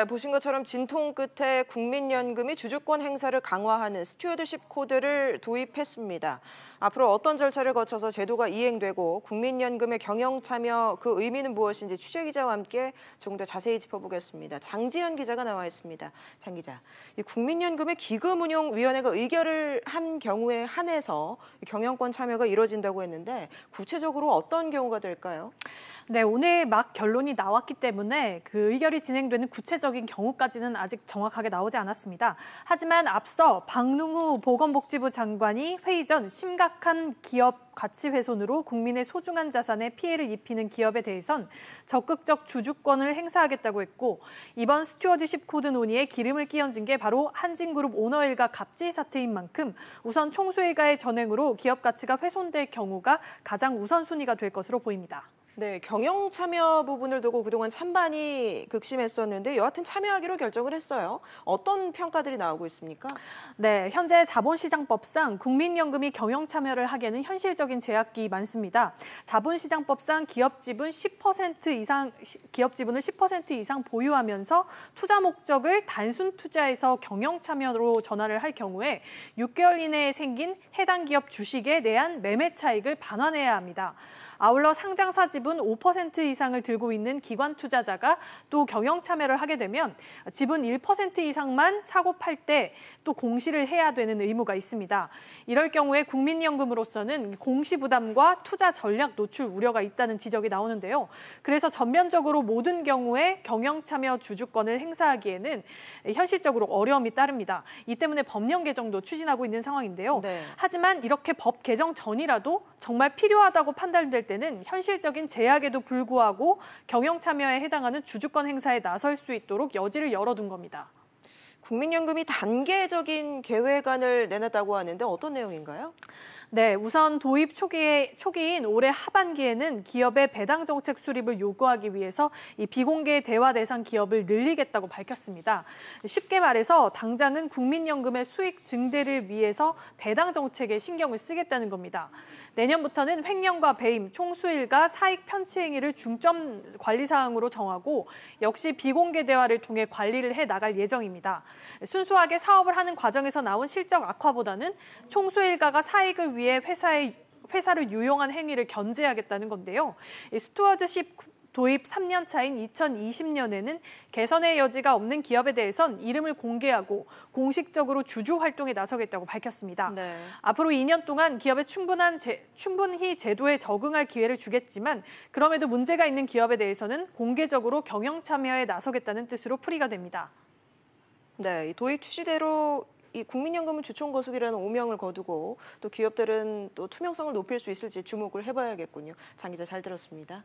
보신 것처럼 진통 끝에 국민연금이 주주권 행사를 강화하는 스튜어드십 코드를 도입했습니다. 앞으로 어떤 절차를 거쳐서 제도가 이행되고 국민연금의 경영 참여 그 의미는 무엇인지 취재기자와 함께 조금 더 자세히 짚어보겠습니다. 장지연 기자가 나와 있습니다. 장 기자, 이 국민연금의 기금운용위원회가 의결을 한 경우에 한해서 경영권 참여가 이루어진다고 했는데 구체적으로 어떤 경우가 될까요? 네, 오늘 막 결론이 나왔기 때문에 그 의결이 진행되는 구체적인 경우까지는 아직 정확하게 나오지 않았습니다. 하지만 앞서 박능후 보건복지부 장관이 회의 전 심각한 기업 가치 훼손으로 국민의 소중한 자산에 피해를 입히는 기업에 대해선 적극적 주주권을 행사하겠다고 했고, 이번 스튜어드십 코드 논의에 기름을 끼얹은 게 바로 한진그룹 오너일가 갑질 사태인 만큼 우선 총수일가의 전횡으로 기업 가치가 훼손될 경우가 가장 우선순위가 될 것으로 보입니다. 네, 경영 참여 부분을 두고 그동안 찬반이 극심했었는데 여하튼 참여하기로 결정을 했어요. 어떤 평가들이 나오고 있습니까? 네, 현재 자본시장법상 국민연금이 경영 참여를 하기에는 현실적인 제약이 많습니다. 자본시장법상 기업 지분을 10% 이상 보유하면서 투자 목적을 단순 투자에서 경영 참여로 전환을 할 경우에 6개월 이내에 생긴 해당 기업 주식에 대한 매매 차익을 반환해야 합니다. 아울러 상장사 지분 5% 이상을 들고 있는 기관 투자자가 또 경영 참여를 하게 되면 지분 1% 이상만 사고 팔 때 또 공시를 해야 되는 의무가 있습니다. 이럴 경우에 국민연금으로서는 공시 부담과 투자 전략 노출 우려가 있다는 지적이 나오는데요. 그래서 전면적으로 모든 경우에 경영 참여 주주권을 행사하기에는 현실적으로 어려움이 따릅니다. 이 때문에 법령 개정도 추진하고 있는 상황인데요. 네. 하지만 이렇게 법 개정 전이라도 정말 필요하다고 판단될 때는 현실적인 제약에도 불구하고 경영 참여에 해당하는 주주권 행사에 나설 수 있도록 여지를 열어둔 겁니다. 국민연금이 단계적인 계획안을 내놨다고 하는데 어떤 내용인가요? 네, 우선 도입 초기인 올해 하반기에는 기업의 배당 정책 수립을 요구하기 위해서 이 비공개 대화 대상 기업을 늘리겠다고 밝혔습니다. 쉽게 말해서 당장은 국민연금의 수익 증대를 위해서 배당 정책에 신경을 쓰겠다는 겁니다. 내년부터는 횡령과 배임, 총수일가, 사익 편취 행위를 중점 관리 사항으로 정하고 역시 비공개 대화를 통해 관리를 해 나갈 예정입니다. 순수하게 사업을 하는 과정에서 나온 실적 악화보다는 총수일가가 사익을 위해 회사를 유용한 행위를 견제하겠다는 건데요. 스튜어드십 도입 3년 차인 2020년에는 개선의 여지가 없는 기업에 대해선 이름을 공개하고 공식적으로 주주 활동에 나서겠다고 밝혔습니다. 네. 앞으로 2년 동안 기업에 충분히 제도에 적응할 기회를 주겠지만 그럼에도 문제가 있는 기업에 대해서는 공개적으로 경영 참여에 나서겠다는 뜻으로 풀이가 됩니다. 네, 이 도입 취지대로 이 국민연금은 주총거숙이라는 오명을 거두고 또 기업들은 또 투명성을 높일 수 있을지 주목을 해봐야겠군요. 장 기자 잘 들었습니다.